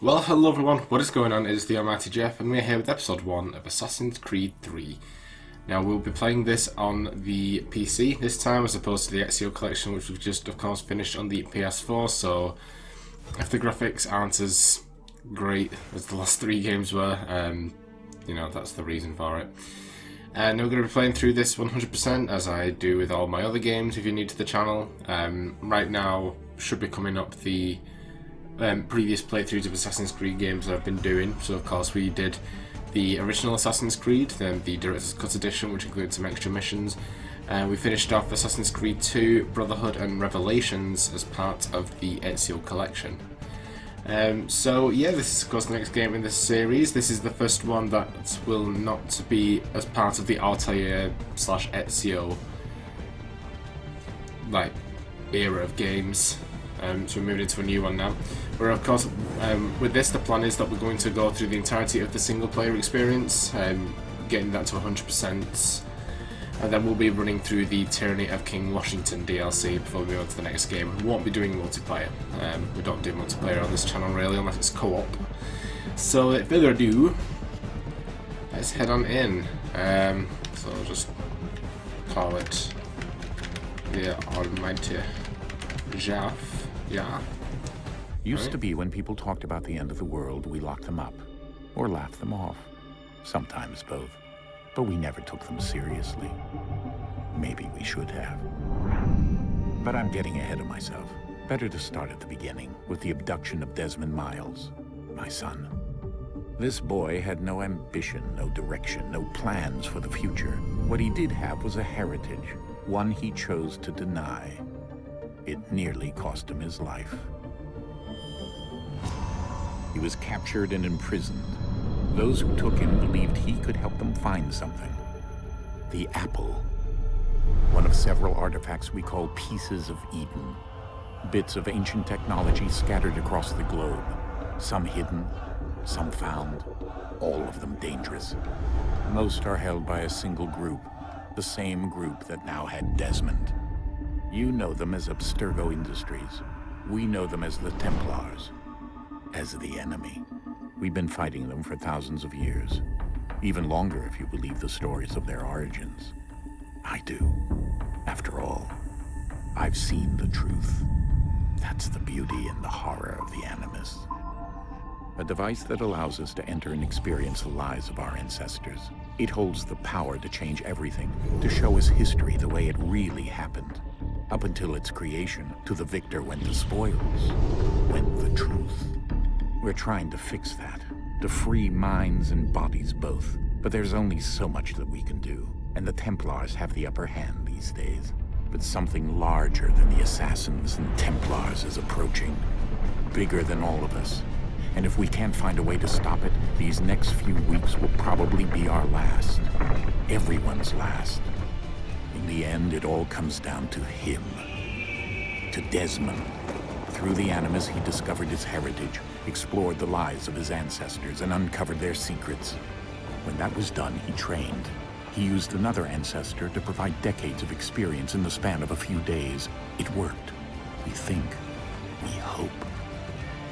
Well, hello everyone, what is going on? It is TheAlmightyGeoff, and we're here with episode 1 of Assassin's Creed 3. Now, we'll be playing this on the PC this time, as opposed to the Ezio collection, which we've just, of course, finished on the PS4, so if the graphics aren't as great as the last 3 games were, you know, that's the reason for it. And we're going to be playing through this 100%, as I do with all my other games if you're new to the channel. Right now, should be coming up the previous playthroughs of Assassin's Creed games that I've been doing. So of course we did the original Assassin's Creed, then the Director's Cut edition, which includes some extra missions. We finished off Assassin's Creed 2, Brotherhood and Revelations as part of the Ezio collection. So yeah, this is of course the next game in this series. This is the first one that will not be as part of the Altair / Ezio like era of games. So we're moving into a new one now. Where of course, with this, the plan is that we're going to go through the entirety of the single player experience, getting that to 100%, and then we'll be running through the Tyranny of King Washington DLC before we move on to the next game. We won't be doing multiplayer. We don't do multiplayer on this channel really, unless it's co-op. So without further ado, let's head on in. So I'll just call it the Almighty Geoff. Yeah. Used to be when people talked about the end of the world, we locked them up. Or laughed them off. Sometimes both. But we never took them seriously. Maybe we should have. But I'm getting ahead of myself. Better to start at the beginning, with the abduction of Desmond Miles, my son. This boy had no ambition, no direction, no plans for the future. What he did have was a heritage, one he chose to deny. It nearly cost him his life. He was captured and imprisoned. Those who took him believed he could help them find something. The apple. One of several artifacts we call pieces of Eden. Bits of ancient technology scattered across the globe. Some hidden, some found, all of them dangerous. Most are held by a single group, the same group that now had Desmond. You know them as Abstergo Industries. We know them as the Templars. As the enemy. We've been fighting them for thousands of years. Even longer if you believe the stories of their origins. I do. After all, I've seen the truth. That's the beauty and the horror of the Animus. A device that allows us to enter and experience the lives of our ancestors. It holds the power to change everything, to show us history the way it really happened. Up until its creation, to the victor went the spoils, went the truth. We're trying to fix that, to free minds and bodies both. But there's only so much that we can do, and the Templars have the upper hand these days. But something larger than the Assassins and Templars is approaching, bigger than all of us. And if we can't find a way to stop it, these next few weeks will probably be our last. Everyone's last. In the end, it all comes down to him. To Desmond. Through the Animus, he discovered his heritage, explored the lives of his ancestors, and uncovered their secrets. When that was done, he trained. He used another ancestor to provide decades of experience in the span of a few days. It worked. We think. We hope.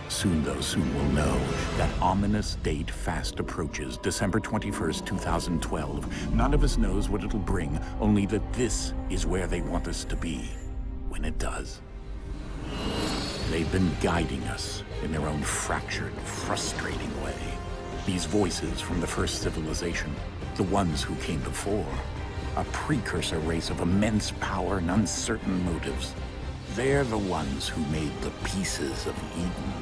Soon, though, soon we'll know. That ominous date fast approaches, December 21st, 2012. None of us knows what it'll bring, only that this is where they want us to be. When it does. They've been guiding us in their own fractured, frustrating way. These voices from the First Civilization, the ones who came before, a precursor race of immense power and uncertain motives. They're the ones who made the pieces of Eden.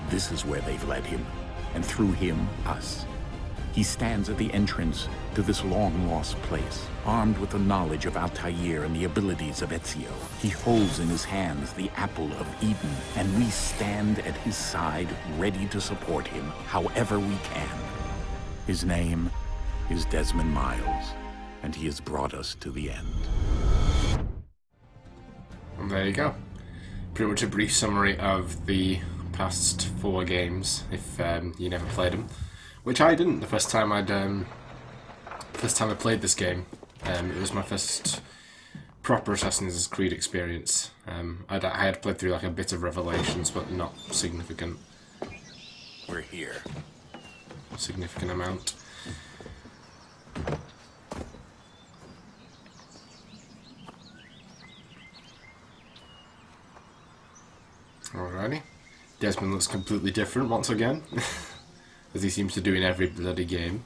This is where they've led him, and through him, us. He stands at the entrance to this long-lost place, armed with the knowledge of Altair and the abilities of Ezio. He holds in his hands the apple of Eden, and we stand at his side, ready to support him however we can. His name is Desmond Miles, and he has brought us to the end. And there you go. Pretty much a brief summary of the past 4 games, if you never played them. Which I didn't the first time I played this game. It was my first proper Assassin's Creed experience. I had played through like a bit of Revelations, but not significant. We're here. Significant amount. Alrighty. Desmond looks completely different once again, as he seems to do in every bloody game.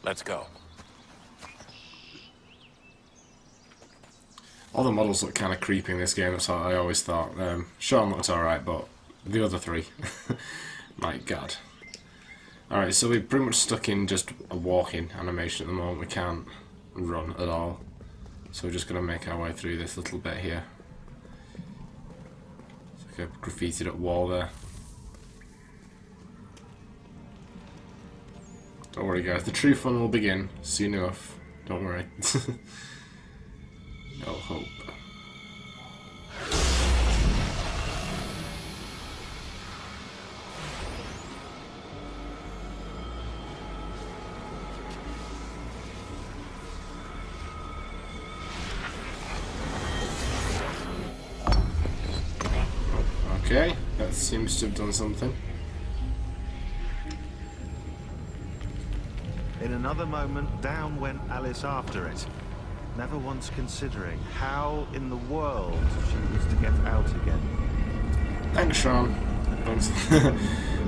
Let's go. All the models look kind of creepy in this game, that's what I always thought. Sean looks alright, but the other three, my god. Alright, so we're pretty much stuck in just a walking animation at the moment. We can't run at all. So we're just going to make our way through this little bit here. It's like a graffitied up wall there. Don't worry guys, the true fun will begin soon enough. Don't worry. No hope. Okay, that seems to have done something. In another moment, down went Alice after it, never once considering how in the world she was to get out again. Thanks, Sean.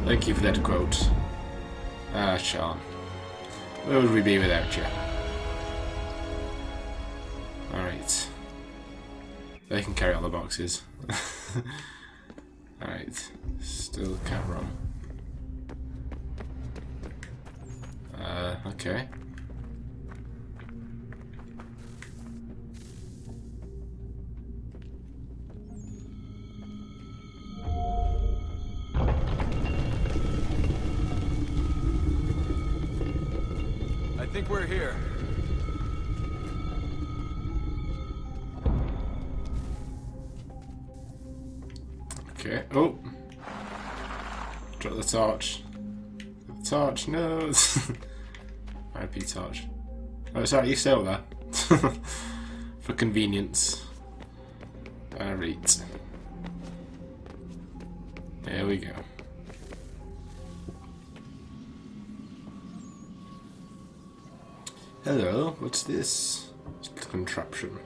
Thank you for that quote. Ah, Sean. Where would we be without you? Alright. They can carry out the boxes. Alright. Still can't run. Okay. I think we're here. Okay. Oh! Drop the torch. The torch, no! RIP torch. Oh, sorry, you still there. For convenience. Alright. There we go. Hello, what's this? It's a contraption.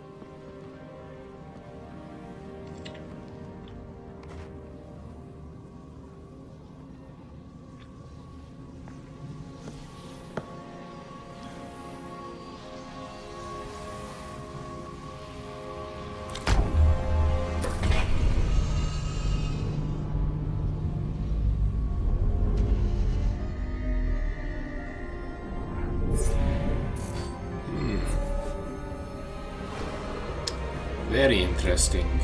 Very interesting.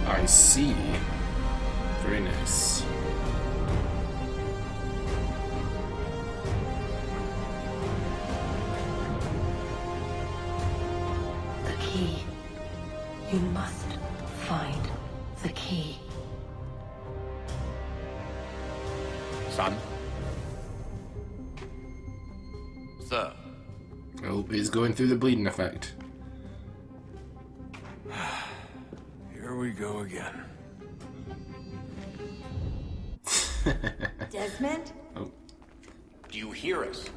I see. Very nice. You must find the key. Son? Sir? Oh, he's going through the bleeding effect. Here we go again. Desmond? Oh. Do you hear us?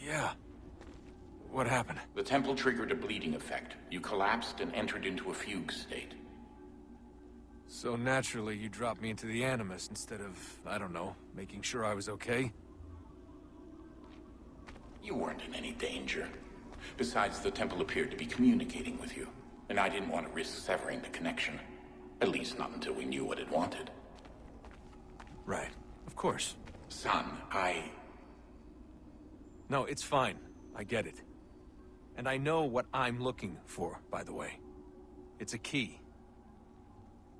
Yeah. What happened? The temple triggered a bleeding effect. You collapsed and entered into a fugue state. So naturally, you dropped me into the Animus instead of, I don't know, making sure I was okay? You weren't in any danger. Besides, the temple appeared to be communicating with you, and I didn't want to risk severing the connection. At least not until we knew what it wanted. Right. Of course. Son, No, it's fine. I get it. And I know what I'm looking for, by the way. It's a key.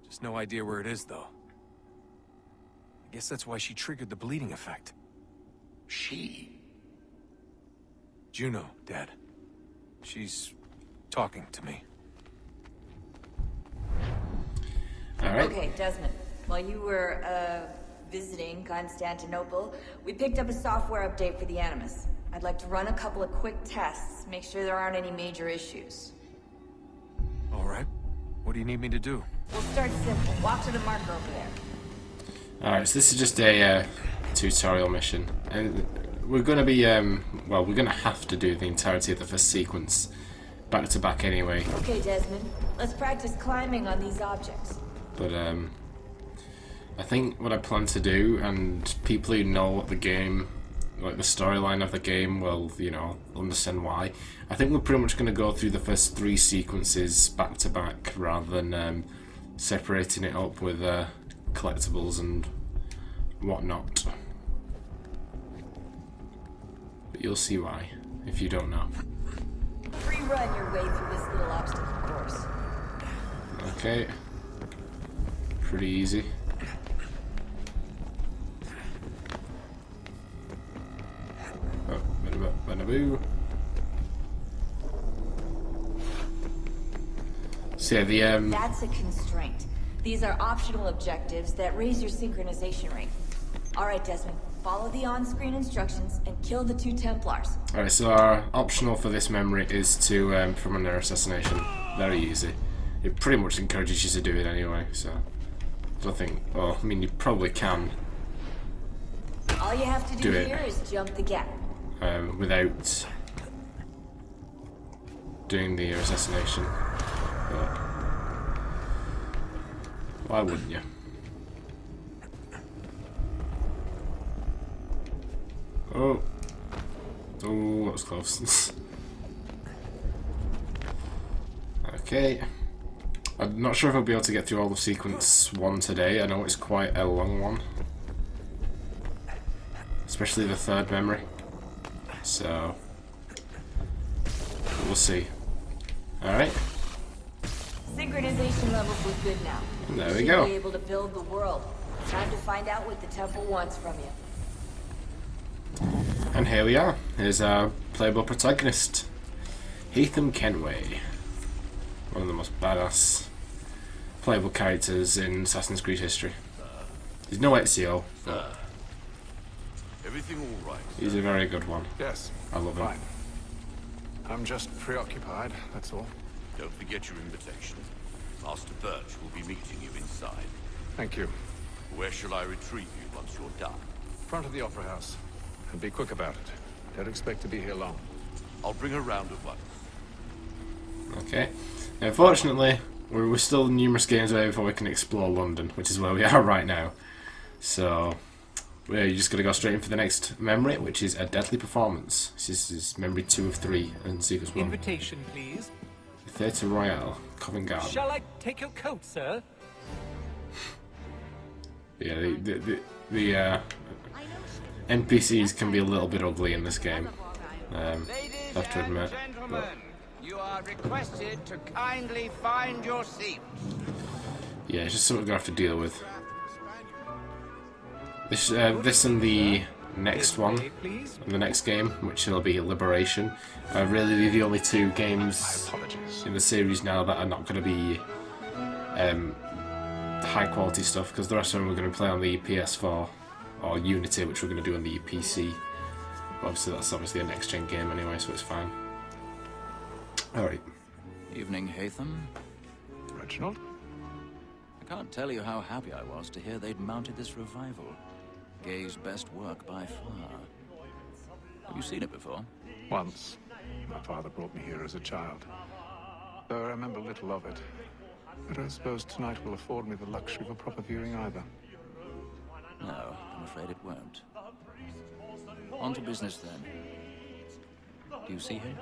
Just no idea where it is, though. I guess that's why she triggered the bleeding effect. She? Juno, Dad. She's talking to me. Alright. Okay, Desmond. While you were, visiting Constantinople, we picked up a software update for the Animus. I'd like to run a couple of quick tests, make sure there aren't any major issues. All right. What do you need me to do? We'll start simple. Walk to the marker over there. Alright, so this is just a tutorial mission. And we're going to be, well, we're going to have to do the entirety of the first sequence back to back anyway. Okay, Desmond. Let's practice climbing on these objects. But, I think what I plan to do, and people who know what the game, like the storyline of the game, will, you know, understand why. I think we're pretty much going to go through the first 3 sequences back to back, rather than separating it up with collectibles and whatnot. But you'll see why, if you don't know. Free run your way through this little obstacle course. Okay. Pretty easy. Oh, bada-boo. So yeah, the That's a constraint. These are optional objectives that raise your synchronization rate. Alright, Desmond. Follow the on-screen instructions and kill the 2 Templars. Alright, so our optional for this memory is to perform an assassination. Very easy. It pretty much encourages you to do it anyway, so I don't think, well, I mean, you probably can All you have to do Do it. here is jump the gap. without doing the assassination, but why wouldn't you? Oh, that was close. Okay, I'm not sure if I'll be able to get through all of sequence 1 today. I know it's quite a long one, especially the 3rd memory, so we'll see. Alright, Synchronization levels look good now. and there You we should go. be able to build the world. Time to find out what the temple wants from you. And here we are. Here's our playable protagonist, Haytham Kenway. One of the most badass playable characters in Assassin's Creed history. He's no Ezio, but Everything all right? he's a very good one. Yes. I love him. Fine. I'm just preoccupied, that's all. Don't forget your invitation. Master Birch will be meeting you inside. Thank you. Where shall I retrieve you once you're done? Front of the Opera House. And be quick about it. Don't expect to be here long. I'll bring her round at once. Okay. Unfortunately, we're still numerous games away before we can explore London, which is where we are right now. So we're just going to go straight in for the next memory, which is A Deadly Performance. This is memory 2 of 3 and sequence 1. Invitation, please. Theatre Royale, Covent Garden. Shall I take your coat, sir? Yeah, the NPCs can be a little bit ugly in this game. I have to admit. But You are requested to kindly find your seat. yeah, it's just something we're gonna have to deal with. This and the next one, Please. the next game, which will be Liberation, are really the only 2 games Apologies. in the series now that are not going to be high quality stuff, because the rest of them we're going to play on the PS4 or Unity, which we're going to do on the PC. But obviously that's obviously a next gen game anyway, so it's fine. Alright. Evening, Haytham. Reginald? I can't tell you how happy I was to hear they'd mounted this revival. Gay's best work by far. Have you seen it before? Once. My father brought me here as a child. Though I remember little of it. I don't suppose tonight will afford me the luxury of a proper viewing either. No, I'm afraid it won't. On to business then. Do you see him?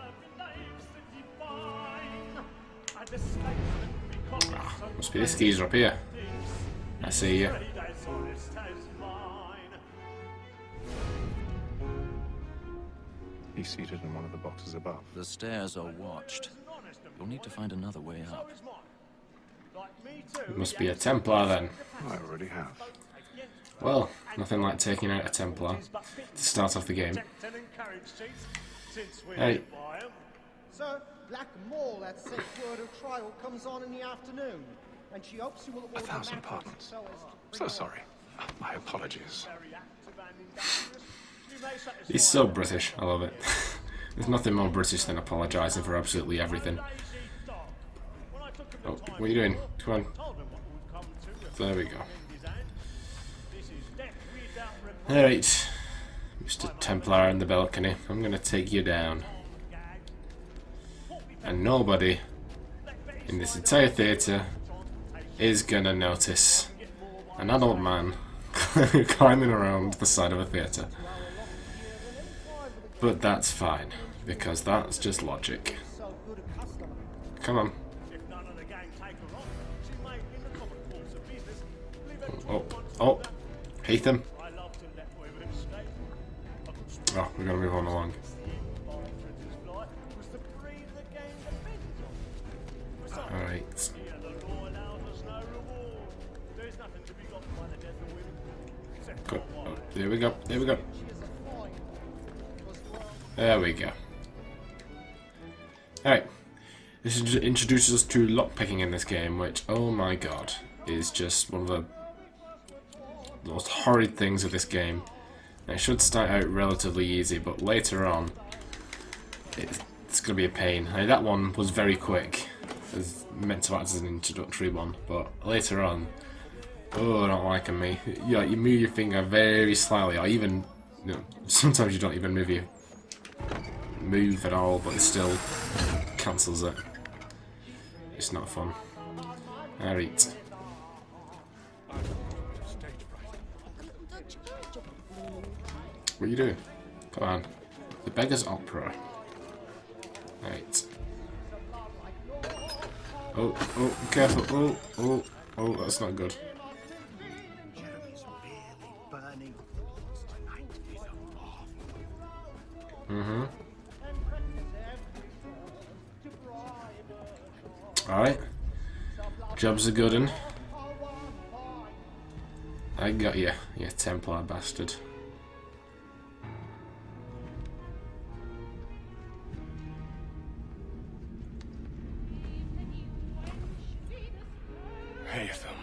Must be this geezer up here. I see you. He's seated in one of the boxes above. The stairs are watched. You'll need to find another way up. It must be a Templar then. I already have. Well, nothing like taking out a Templar to start off the game. Hey. Sir, Black Mall had sent word her trial comes on in the afternoon, and she hopes you will order 1,000 matters pardons. so as to So bring sorry. My apologies. He's so British, I love it. There's nothing more British than apologising for absolutely everything. Oh, what are you doing? Come on. There we go. Alright, Mr. Templar in the balcony, I'm gonna take you down. And nobody in this entire theatre is gonna notice an adult man climbing around the side of a theatre. But that's fine, because that's just logic. Come on. Oh, Haytham. Oh, we're gonna move on along. Alright. Good. Oh, there we go, there we go. There we go. Alright. This introduces us to lockpicking in this game, which, oh my god, is just one of the most horrid things of this game. It should start out relatively easy, but later on, it's going to be a pain. I mean, that one was very quick. It was meant to act as an introductory one, but later on, oh, I don't like me. You move your finger very slightly, or even, sometimes you don't even move at all, but it still cancels it. It's not fun. Alright. What are you doing? Come on. The Beggar's Opera. Right. Oh, careful. Oh, that's not good. Alright. Job's a good un. I got you, you Templar bastard. Haytham.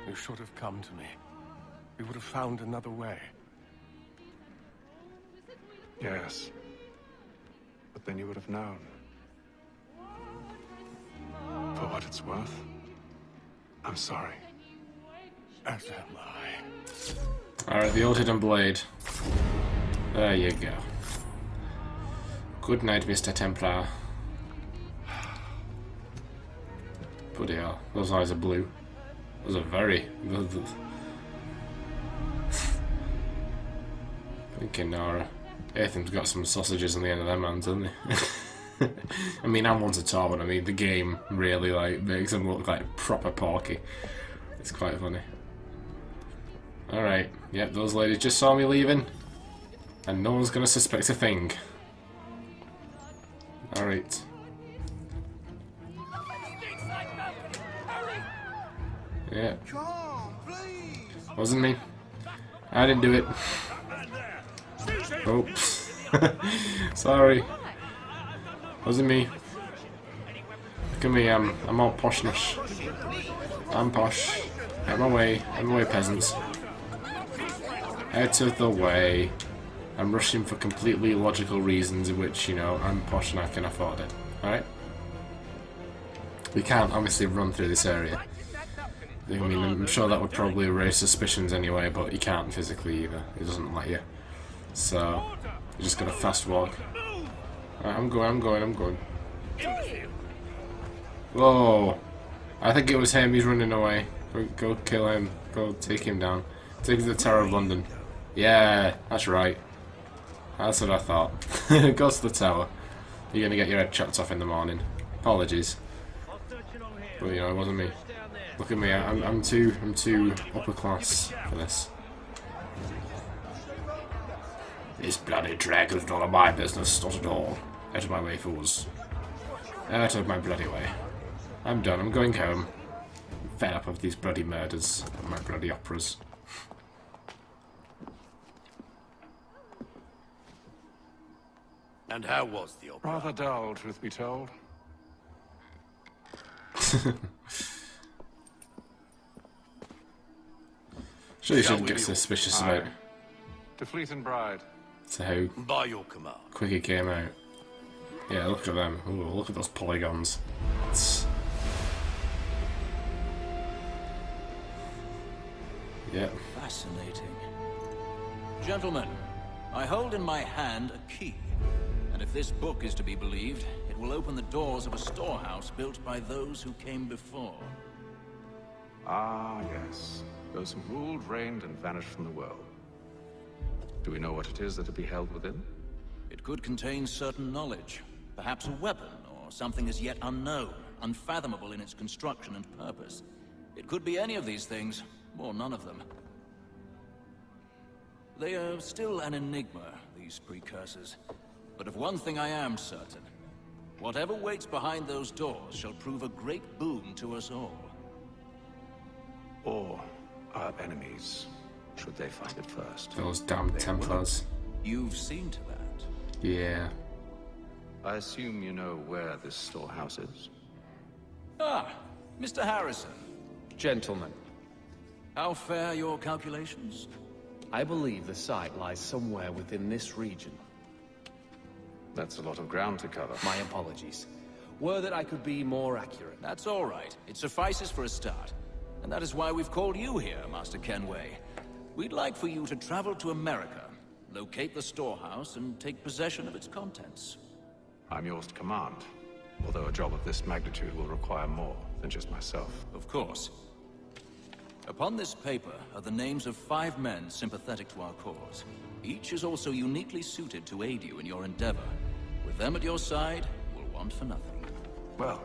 You should have come to me. We would have found another way. Yes. But then you would have known. For what it's worth, I'm sorry. As am I. Alright, the old hidden blade. There you go. Good night, Mr. Templar. Bloody hell, those eyes are blue. Those are very... Thinking Nara. Haytham's got some sausages on the end of them hands, hasn't he? I mean, I'm one to talk, but I mean, the game really, like, makes him look like proper porky. It's quite funny. Alright, yep, those ladies just saw me leaving. And no one's gonna suspect a thing. Alright. Yeah. Wasn't me. I didn't do it. Oops. Sorry. Wasn't me. Look at me, I'm all poshness. I'm posh. Out of my way, peasants. Out of the way. I'm rushing for completely illogical reasons in which, I'm posh and I can afford it. Alright? We can't obviously run through this area. I mean, I'm sure that would probably raise suspicions anyway, but you can't physically either. It doesn't let you. So, you just gotta fast walk. Right, I'm going. Whoa! I think it was him, he's running away. Go kill him. Go take him down. Take the Tower of London. Yeah, that's right. That's what I thought. Go to the tower. You're gonna get your head chopped off in the morning. Apologies. But it wasn't me. Look at me, I'm too upper class for this. This bloody dragon's none of my business, not at all. Out of my way, fools. Out of my bloody way. I'm done, I'm going home. I'm fed up of these bloody murders and my bloody operas. And how was the opera? Rather dull, truth be told. Sure, you shouldn't get suspicious about To Fleet and Bride. to how By your command. quick it came out. Yeah, look at them. Ooh, look at those polygons. Yeah. Fascinating. Gentlemen, I hold in my hand a key. And if this book is to be believed, it will open the doors of a storehouse built by those who came before. Ah, yes. Those who ruled, reigned, and vanished from the world. Do we know what it is that will be held within? It could contain certain knowledge. Perhaps a weapon, or something as yet unknown, unfathomable in its construction and purpose. It could be any of these things, or none of them. They are still an enigma, these precursors. But of one thing I am certain. Whatever waits behind those doors shall prove a great boon to us all. Or our enemies, should they find it first. Those damn Templars. You've seen to that. Yeah. I assume you know where this storehouse is? Ah, Mr. Harrison. Gentlemen, How fare your calculations? I believe the site lies somewhere within this region. That's a lot of ground to cover. My apologies. Were that I could be more accurate. That's all right. It suffices for a start. And that is why we've called you here, Master Kenway. We'd like for you to travel to America, locate the storehouse, and take possession of its contents. I'm yours to command, although a job of this magnitude will require more than just myself. Of course. Upon this paper are the names of 5 men sympathetic to our cause. Each is also uniquely suited to aid you in your endeavor. With them at your side, you will want for nothing. Well,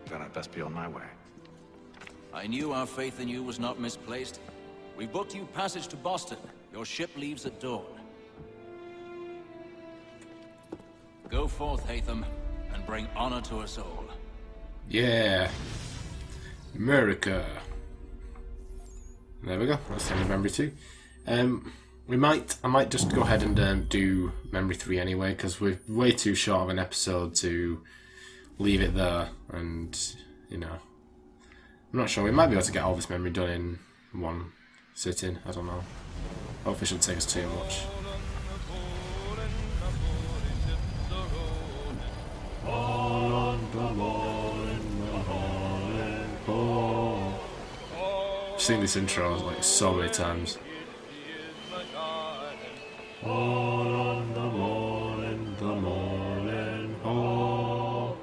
then I'd best be on my way. I knew our faith in you was not misplaced. We've booked you passage to Boston. Your ship leaves at dawn. Go forth, Haytham, and bring honor to us all. Yeah. America. There we go. That's the end of memory 2. I might just go ahead and do memory 3 anyway, because we're way too short of an episode to leave it there. And you know, I'm not sure. We might be able to get all this memory done in one sitting. I don't know. Hopefully, it shouldn't take us too much. I've seen this intro like so many times. All on the morning, oh.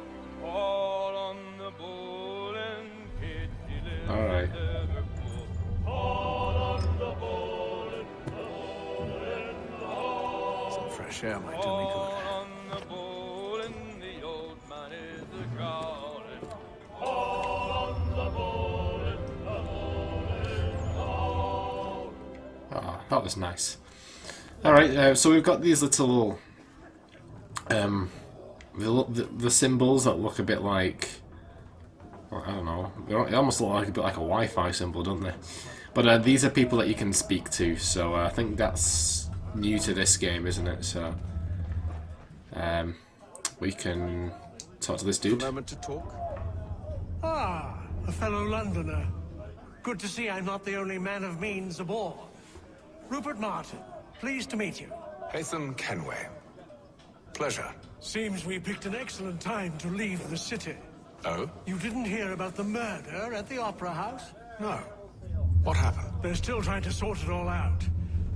Alright. Some fresh air might do me good. Ah, that was nice. Alright, so we've got these little the symbols that look a bit like, well, I don't know, they almost look like a bit like a Wi-Fi symbol, don't they? But these are people that you can speak to, so I think that's new to this game, isn't it? So we can talk to this dude. A moment to talk. Ah, a fellow Londoner. Good to see I'm not the only man of means aboard. Rupert Martin, pleased to meet you. Haytham Kenway. Pleasure. Seems we picked an excellent time to leave the city. Oh? You didn't hear about the murder at the Opera House? No. What happened? They're still trying to sort it all out.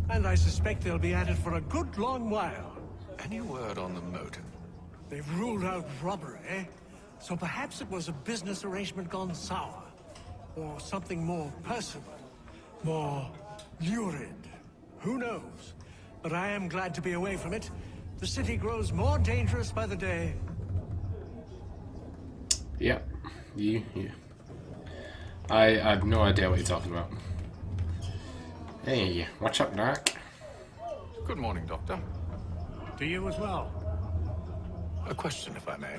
And I suspect they'll be at it for a good long while. Any word on the motive? They've ruled out robbery, so perhaps it was a business arrangement gone sour. Or something more personal. More lurid. Who knows? But I am glad to be away from it. The city grows more dangerous by the day. Yeah. You. I have no idea what you're talking about. Hey, watch out, Doc. Good morning, Doctor. To you as well. A question, if I may.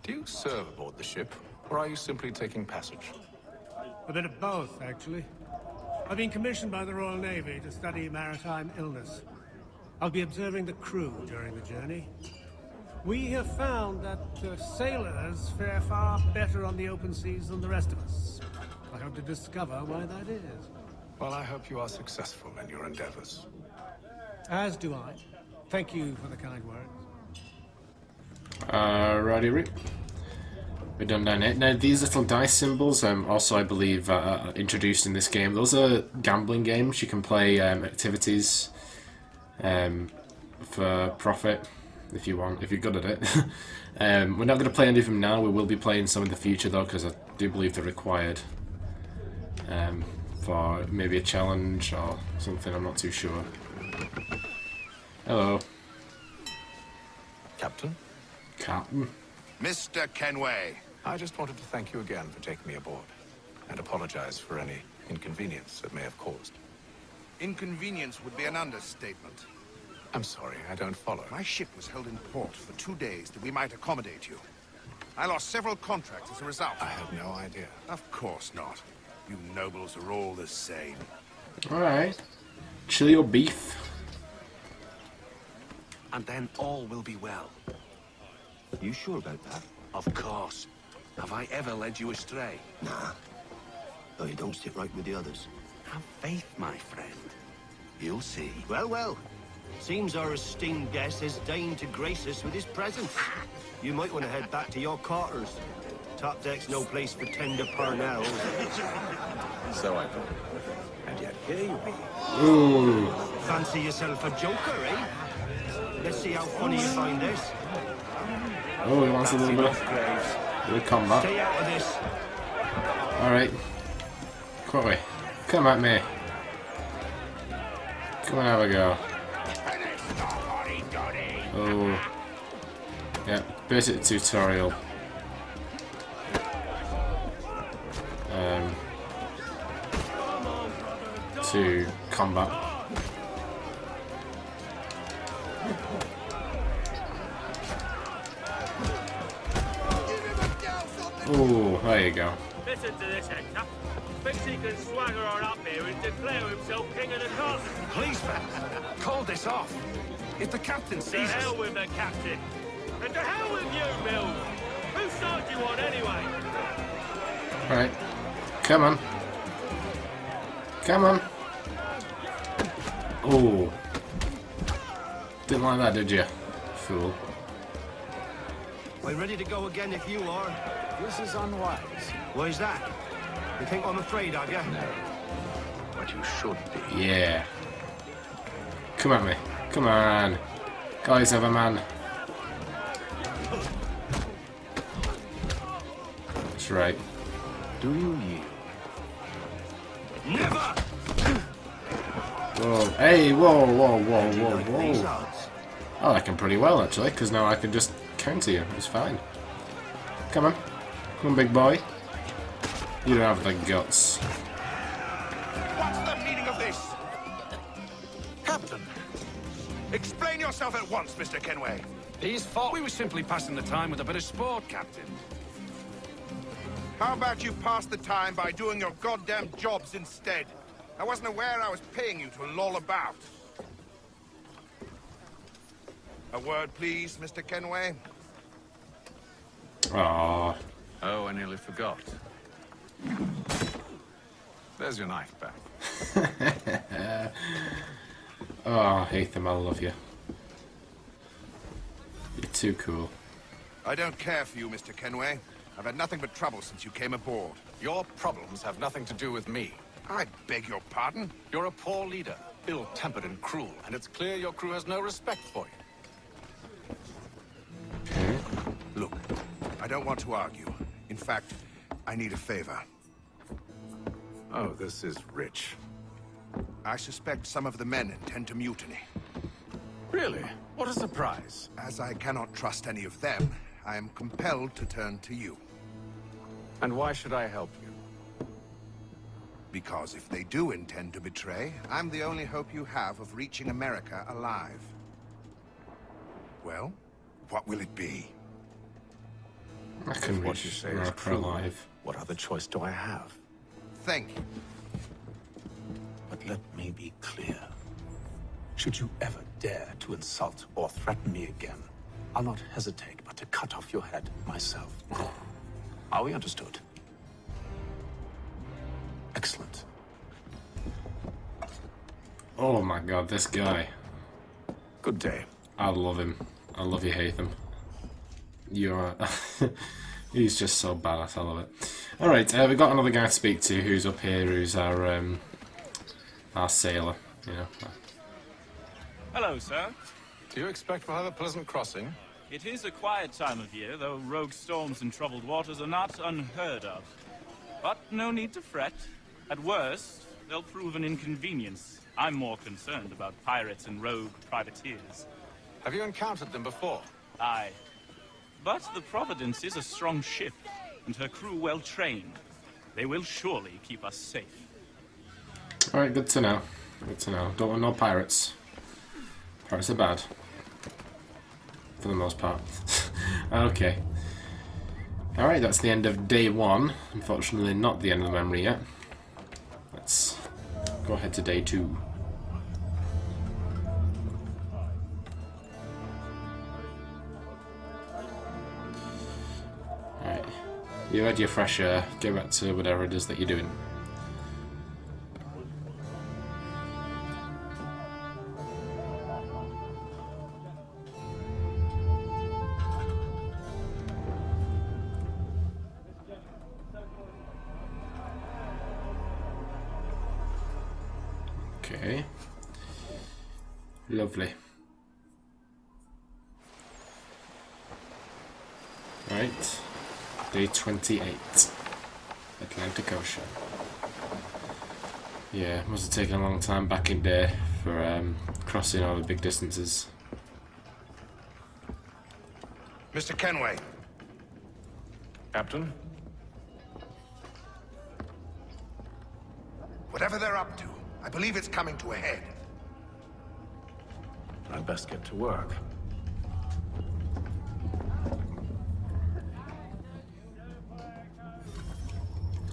Do you serve aboard the ship, or are you simply taking passage? A bit of both, actually. I've been commissioned by the Royal Navy to study maritime illness. I'll be observing the crew during the journey. We have found that sailors fare far better on the open seas than the rest of us. I hope to discover why that is. Well, I hope you are successful in your endeavors. As do I. Thank you for the kind words. Righty, Rick. We're done down here. Now, these little dice symbols, also I believe, introduced in this game. Those are gambling games. You can play activities for profit if you want, if you're good at it. We're not going to play any of them now. We will be playing some in the future, though, because I do believe they're required for maybe a challenge or something. I'm not too sure. Hello. Captain? Captain? Mr. Kenway. I just wanted to thank you again for taking me aboard, and apologize for any inconvenience it may have caused. Inconvenience would be an understatement. I'm sorry, I don't follow. My ship was held in port for 2 days that we might accommodate you. I lost several contracts as a result. I had no idea. Of course not. You nobles are all the same. Alright. Chili your beef. And then all will be well. You sure about that? Of course. Have I ever led you astray? Nah. Though you don't sit right with the others. Have faith, my friend. You'll see. Well, well. Seems our esteemed guest has deigned to grace us with his presence. You might want to head back to your quarters. Top deck's no place for tender parnells. So I thought. And yet here you be. Ooh. Fancy yourself a joker, eh? Let's see how funny you find this. Oh, he wants a little bit of combat. Stay out of this. Alright. Quickly. Come at me. Come on, have a go. Oh. Yeah, basic tutorial. To combat. Oh, there you go. Listen to this, Hector. Thinks he can swagger on up here and declare himself king of the continent. Please, man. Call this off. If the captain To sees us... hell with the captain. And to hell with you, Bill. Whose side do you on anyway? Alright. Come on. Come on. Oh. Didn't like that, did you? Fool. We're ready to go again if you are. This is unwise. Why's that? You think I'm afraid of you? No. But you should be. Yeah. Come at me. Come on. Guys, have a man. That's right. Do you yield? Never! Whoa. Hey, whoa, whoa, whoa, whoa, whoa. I like him pretty well, actually, because now I can just counter you. It's fine. Come on. Come on, big boy. You don't have the guts. What's the meaning of this? Captain! Explain yourself at once, Mr. Kenway. He's fought. We were simply passing the time with a bit of sport, Captain. How about you pass the time by doing your goddamn jobs instead? I wasn't aware I was paying you to loll about. A word, please, Mr. Kenway. Aww. Oh, I nearly forgot. There's your knife back. Oh, Haytham, I love you. You're too cool. I don't care for you, Mr. Kenway. I've had nothing but trouble since you came aboard. Your problems have nothing to do with me. I beg your pardon? You're a poor leader, ill-tempered and cruel, and it's clear your crew has no respect for you. Look, I don't want to argue. In fact, I need a favor. Oh, this is rich. I suspect some of the men intend to mutiny. Really? What a surprise. As I cannot trust any of them, I am compelled to turn to you. And why should I help you? Because if they do intend to betray, I'm the only hope you have of reaching America alive. Well, what will it be? I can If what you reach say is America true, alive. what other choice do I have? Thank you. But let me be clear. Should you ever dare to insult or threaten me again, I'll not hesitate but to cut off your head myself. Are we understood? Excellent. Oh my god, this guy. Good day. I love him. I love you, Haytham. You are... He's just so badass, I love it. Alright, we've got another guy to speak to who's up here, who's our sailor, you know. Hello, sir. Do you expect we'll have a pleasant crossing? It is a quiet time of year, though rogue storms and troubled waters are not unheard of. But no need to fret. At worst, they'll prove an inconvenience. I'm more concerned about pirates and rogue privateers. Have you encountered them before? Aye. But the Providence is a strong ship, and her crew well trained. They will surely keep us safe. Alright, good to know. Good to know. Don't want no pirates. Pirates are bad. For the most part. Okay. Alright, that's the end of day 1. Unfortunately, not the end of the memory yet. Let's go ahead to day 2. Alright. You had your fresh air. Get back to whatever it is that you're doing. Okay. Lovely. Right. Day 28. Atlantic Ocean. Yeah, must have taken a long time back in day for crossing all the big distances. Mr. Kenway. Captain? Whatever they're up to, I believe it's coming to a head. I'd best get to work.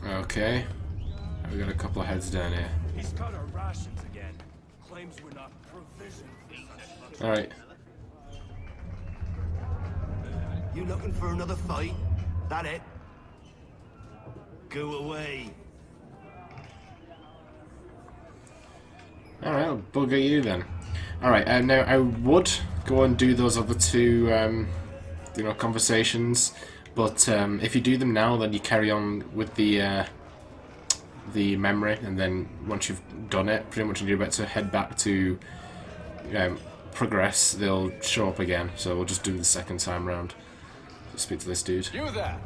Okay. We got a couple of heads down here. He's cut our rations again. Claims we're not provisioned. Alright. You looking for another fight? That it? Go away. Alright, I'll bugger you then. Alright, now I would go and do those other two, you know, conversations, but if you do them now, then you carry on with the memory, and then once you've done it, pretty much you're about to head back to progress, they'll show up again, so we'll just do the second time round. Just speak to this dude. You there!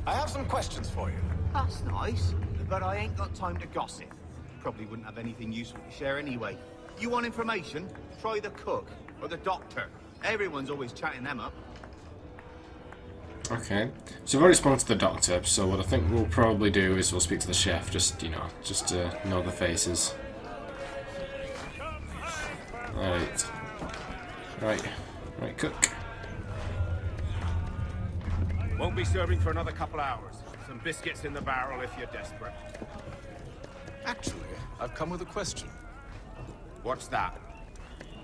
I have some questions for you. That's nice, but I ain't got time to gossip. Probably wouldn't have anything useful to share anyway. You want information? Try the cook or the doctor. Everyone's always chatting them up. Okay, so I've already spoken to the doctor, so what I think we'll probably do is we'll speak to the chef, just, you know, just to know the faces. Right. Right, cook. Won't be serving for another couple hours. Some biscuits in the barrel if you're desperate. Actually, I've come with a question. What's that?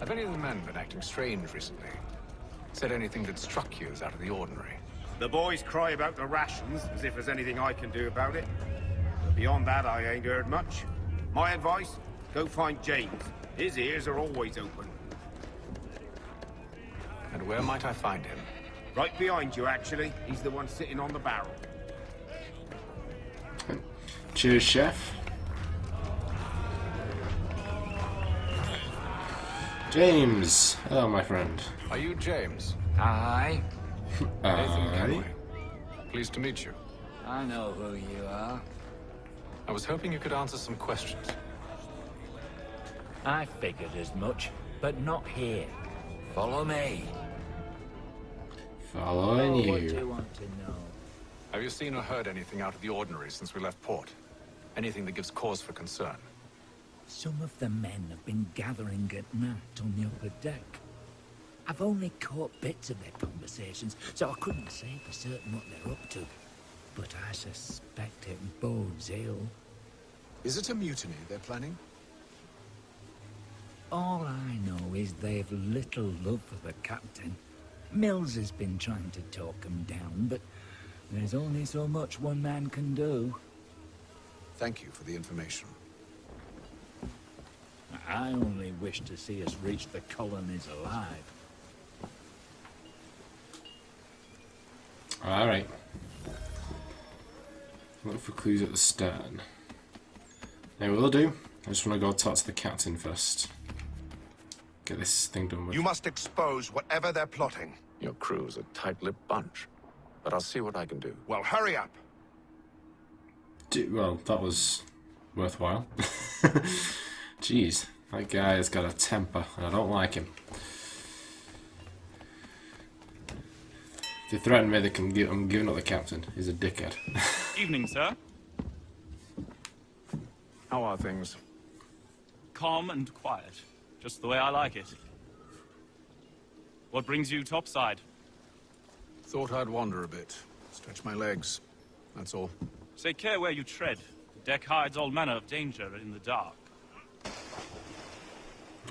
Have any of the men been acting strange recently? Said anything that struck you as out of the ordinary? The boys cry about the rations, as if there's anything I can do about it. But beyond that, I ain't heard much. My advice, go find James. His ears are always open. And where might I find him? Right behind you, actually. He's the one sitting on the barrel. Cheers, chef. James! Hello, my friend. Are you James? Aye. Haytham Kenway. Pleased to meet you. I know who you are. I was hoping you could answer some questions. I figured as much, but not here. Follow me. Following you. What do you want to know? Have you seen or heard anything out of the ordinary since we left port? Anything that gives cause for concern? Some of the men have been gathering at night on the upper deck. I've only caught bits of their conversations, so I couldn't say for certain what they're up to. But I suspect it bodes ill. Is it a mutiny they're planning? All I know is they've little love for the captain. Mills has been trying to talk him down, but there's only so much one man can do. Thank you for the information. I only wish to see us reach the colonies alive. Alright. Look for clues at the stern. Now we'll do. I just want to go talk to the captain first. Get this thing done with. You must expose whatever they're plotting. Your crew's a tight-lipped bunch, but I'll see what I can do. Well, hurry up. Well, that was worthwhile. Jeez, that guy has got a temper, and I don't like him. If they threaten me, I'm giving up the captain. He's a dickhead. Evening, sir. How are things? Calm and quiet. Just the way I like it. What brings you topside? Thought I'd wander a bit. Stretch my legs. That's all. Take care where you tread. The deck hides all manner of danger in the dark.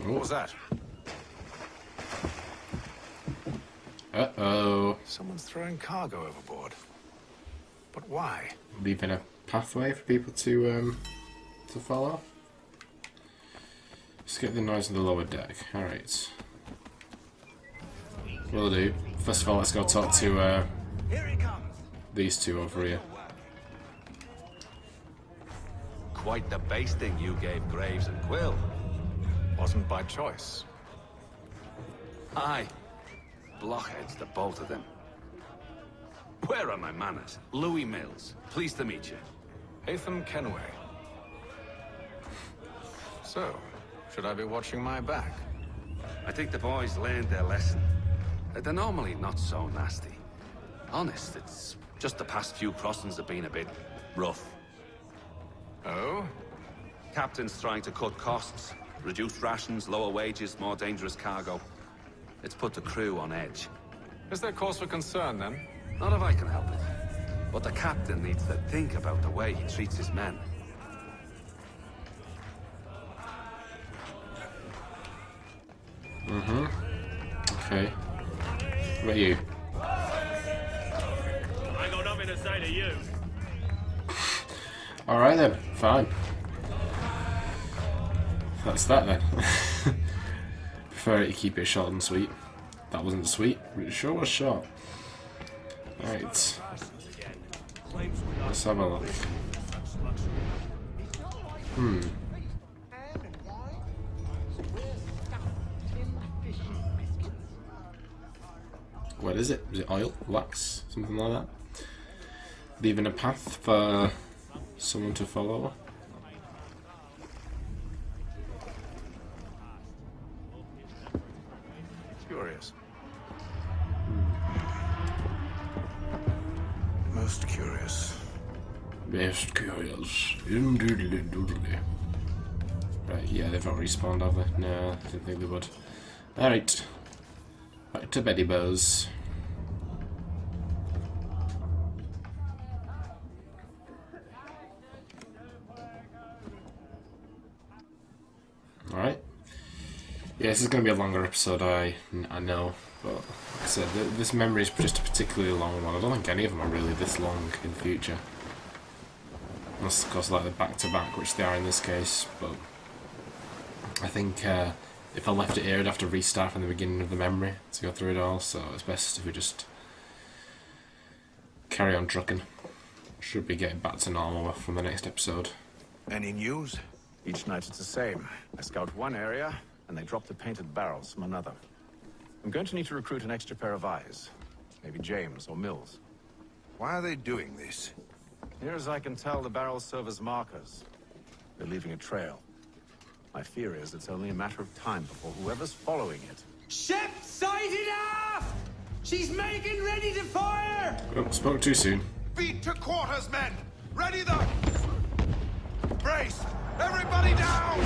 What was that? Uh-oh. Someone's throwing cargo overboard. But why? Leaving a pathway for people to follow. Let's get the noise on the lower deck. Alright. Will do. First of all, let's go talk to these two over here. Quite the basting you gave Graves and Quill. Wasn't by choice. Aye. Blockheads, the both of them. Where are my manners? Louis Mills. Pleased to meet you. Haytham Kenway. So, should I be watching my back? I think the boys learned their lesson. They're normally not so nasty. Honest, it's just the past few crossings have been a bit rough. Oh? Captain's trying to cut costs. Reduced rations, lower wages, more dangerous cargo. It's put the crew on edge. Is there cause for concern, then? Not if I can help it. But the captain needs to think about the way he treats his men. Mm-hmm. Okay. What about you? I got nothing to say to you. Alright then, fine. That's that then. Prefer to keep it short and sweet. That wasn't sweet, but it sure was short. Right. Let's have a look. What is it? Is it oil? Wax? Something like that? Leaving a path for someone to follow? Curious. Most curious. Most curious. Indubitably. Right, yeah, they've not respawned, have they? No, I didn't think they would. Alright. Back to Betty Bows. Alright. Yeah, this is going to be a longer episode, I know, but like I said, this memory is just a particularly long one. I don't think any of them are really this long in the future. Unless, of course, like the back-to-back, which they are in this case, but I think if I left it here, I'd have to restart from the beginning of the memory to go through it all, so it's best if we just carry on trucking. Should be getting back to normal from the next episode. Any news? Each night it's the same. I scout one area, and they drop the painted barrels from another. I'm going to need to recruit an extra pair of eyes. Maybe James or Mills. Why are they doing this? Near as I can tell, the barrels serve as markers. They're leaving a trail. My fear is it's only a matter of time before whoever's following it... Ship sighted aft! She's making ready to fire! Oh, spoke too soon. Beat to quarters, men! Ready the... Brace! Everybody down!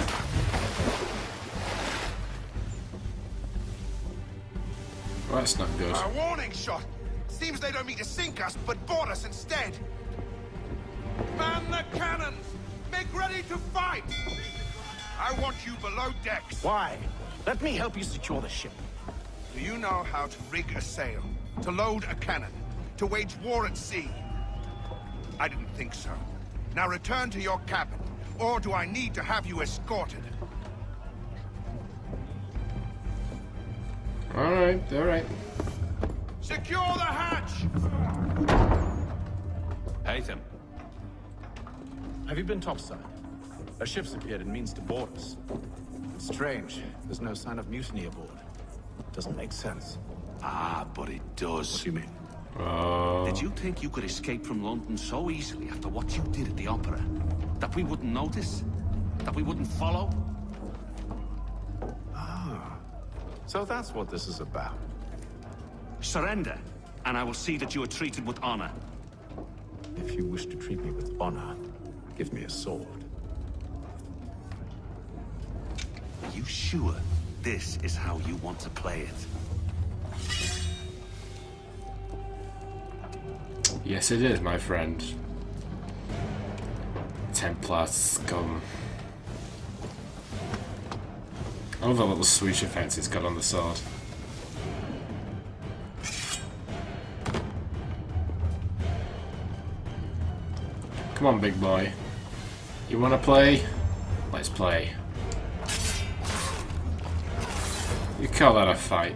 Well, that's not good. A warning shot! Seems they don't mean to sink us, but board us instead! Man the cannons! Make ready to fight! I want you below decks. Why? Let me help you secure the ship. Do you know how to rig a sail? To load a cannon? To wage war at sea? I didn't think so. Now return to your cabin, or do I need to have you escorted? Alright, alright. Secure the hatch! Haytham. Have you been topside? A ship's appeared and means to board us. It's strange. There's no sign of mutiny aboard. Doesn't make sense. Ah, but it does. What do you mean? Did you think you could escape from London so easily after what you did at the opera? That we wouldn't notice? That we wouldn't follow? Ah. So that's what this is about. Surrender, and I will see that you are treated with honor. If you wish to treat me with honor, give me a sword. Are you sure this is how you want to play it? Yes, it is, my friend. Templar scum. I love the little swoosh effects it's got on the sword. Come on, big boy. You wanna play? Let's play. You call that a fight?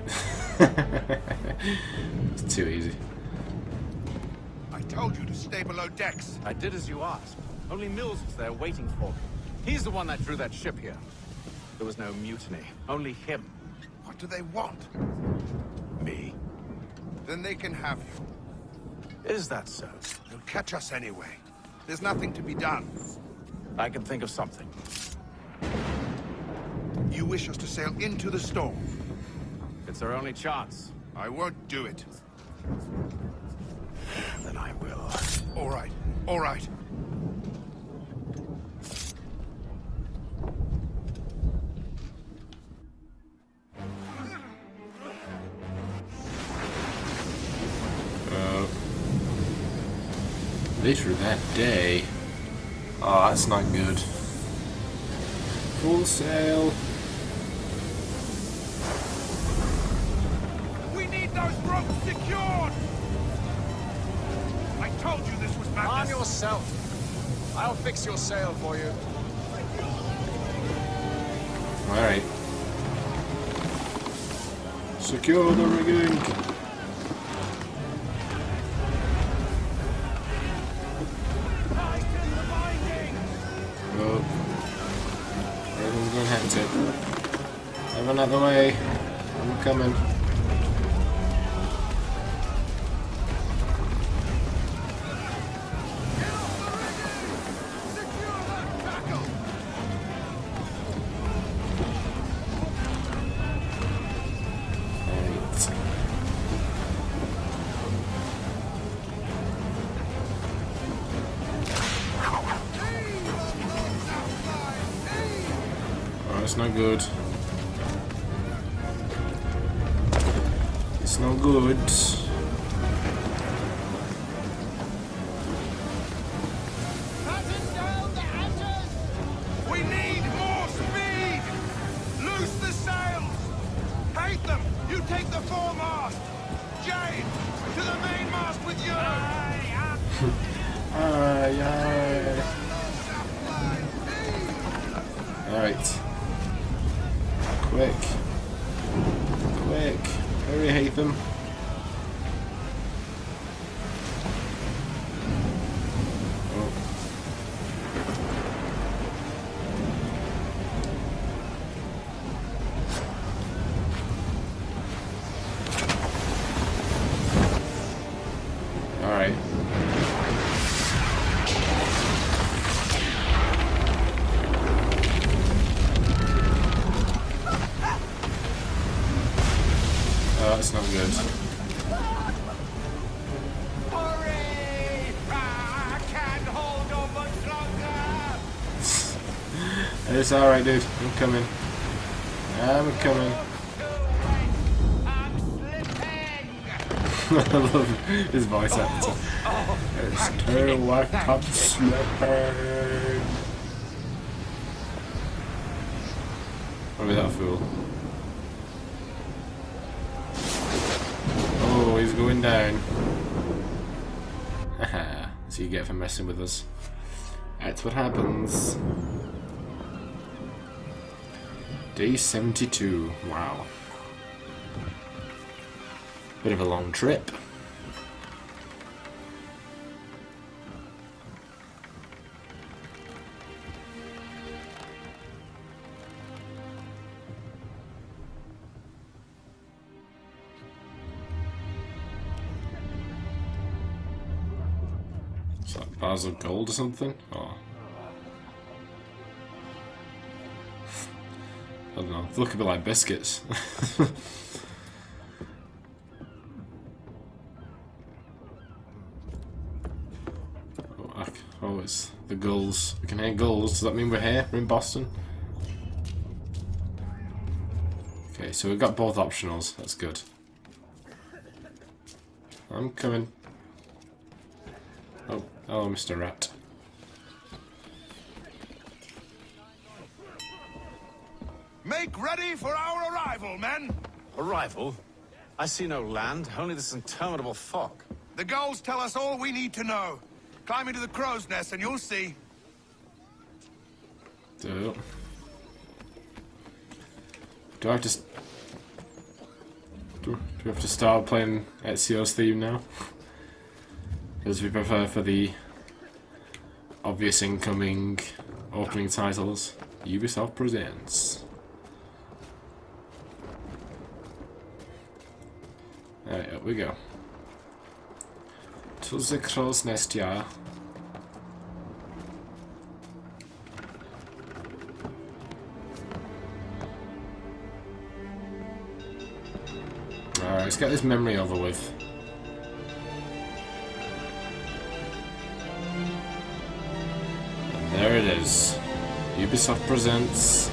It's too easy. I told you to stay below decks. I did as you asked. Only Mills was there waiting for me. He's the one that drew that ship here. There was no mutiny. Only him. What do they want? Me. Then they can have you. Is that so? They'll catch us anyway. There's nothing to be done. I can think of something. You wish us to sail into the storm? It's our only chance. I won't do it. Then I will. All right. All right. Later that day. Oh, that's not good. Full sail. We need those ropes secured! I told you this was madness. Arm yourself. I'll fix your sail for you. Alright. Secure the rigging. Oh. Everything's going hectic. Everyone out the way. I'm coming. It's not good. It's no good. We need more speed! Loose the sails! Haytham, you take the foremast! James, to the mainmast with you! Aye, aye. Alright. Quick. Quick. Hurry, Haytham. Oh. Alright. That's not good. Hurry! I can't hold on much longer! It's alright, dude. I'm coming. I'm coming. I love his voice actor. It's too like I'm slipping. Or that fool? Oh, he's going down. Haha, so you get for messing with us. That's what happens. Day 72. Wow. Bit of a long trip. Is that bars of gold or something? Oh. I don't know. They look a bit like biscuits. Oh, it's the gulls. We can hear gulls. Does that mean we're here? We're in Boston? Okay, so we've got both optionals. That's good. I'm coming. Oh, hello, Mr. Rat. Make ready for our arrival, men! Arrival? I see no land, only this interminable fog. The gulls tell us all we need to know. Climb into the crow's nest and you'll see. Do I have to... Do we have to start playing Ezio's theme now? As we prefer for the obvious incoming opening titles. Ubisoft presents. Alright, up we go. To the crow's nest, yeah. Alright, let's get this memory over with. And there it is. Ubisoft presents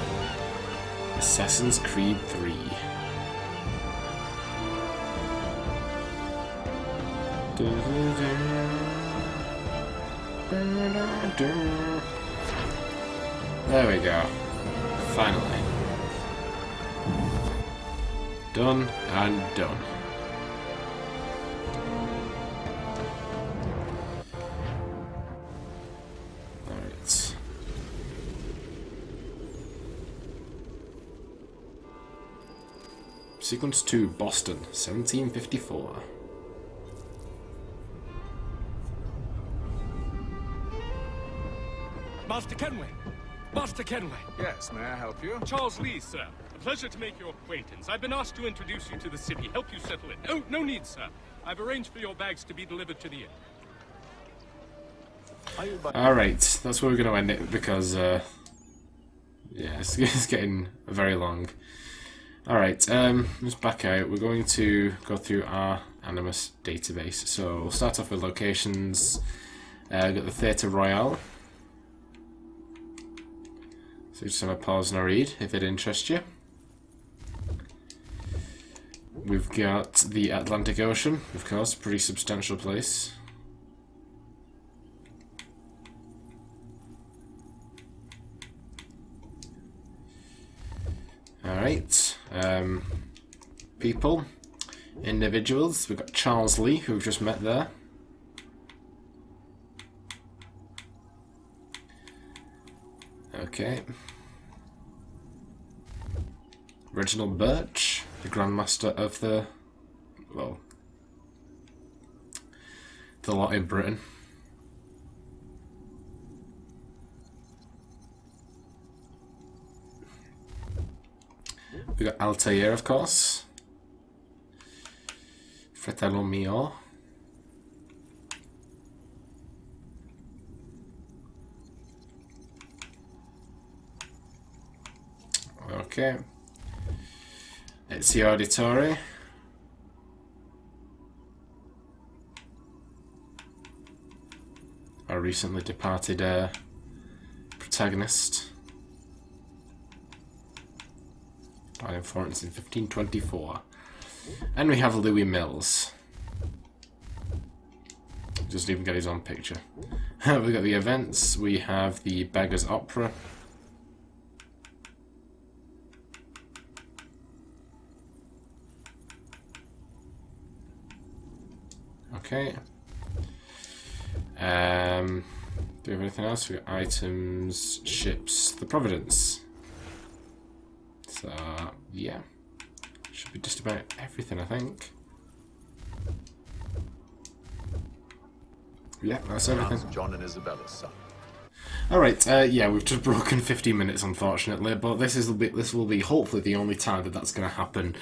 Assassin's Creed 3. There we go. Finally. Done and done. Alright. Sequence 2, Boston, 1754. Master Kenway! Master Kenway! Yes, may I help you? Charles Lee, sir. A pleasure to make your acquaintance. I've been asked to introduce you to the city, help you settle in. Oh, no need, sir. I've arranged for your bags to be delivered to the inn. Alright, that's where we're going to end it because, yeah, it's getting very long. Alright, let's back out. We're going to go through our Animus database. So we'll start off with locations. Got the Theatre Royale. So just have a pause and a read if it interests you. We've got the Atlantic Ocean, of course, pretty substantial place. Alright, people, individuals. We've got Charles Lee, who we've just met there. Okay. Reginald Birch, the Grandmaster of the, well, the lot in Britain. We got Altair, of course. Fratello mio. Okay. Ezio Auditore. Our recently departed protagonist. Died in Florence in 1524. And we have Louis Mills. Doesn't even get his own picture. We've got the events. We have the Beggar's Opera. Okay. Do we have anything else? We got items, ships, the Providence. So yeah, should be just about everything, I think. Yeah, that's everything. John and Isabella's son. Alright, yeah, we've just broken 50 minutes, unfortunately, but this will be hopefully the only time that that's going to happen.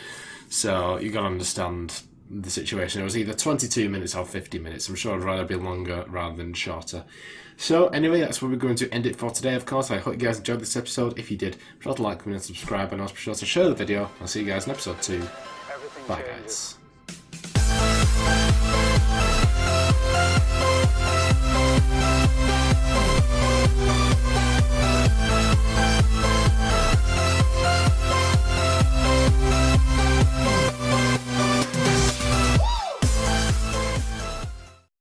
So you got to understand the situation. It was either 22 minutes or 50 minutes. I'm sure I'd rather be longer rather than shorter. So anyway, that's where we're going to end it for today, of course. I hope you guys enjoyed this episode. If you did, be sure to like, comment, and subscribe, and also be sure to share the video. I'll see you guys in episode 2. Bye, guys.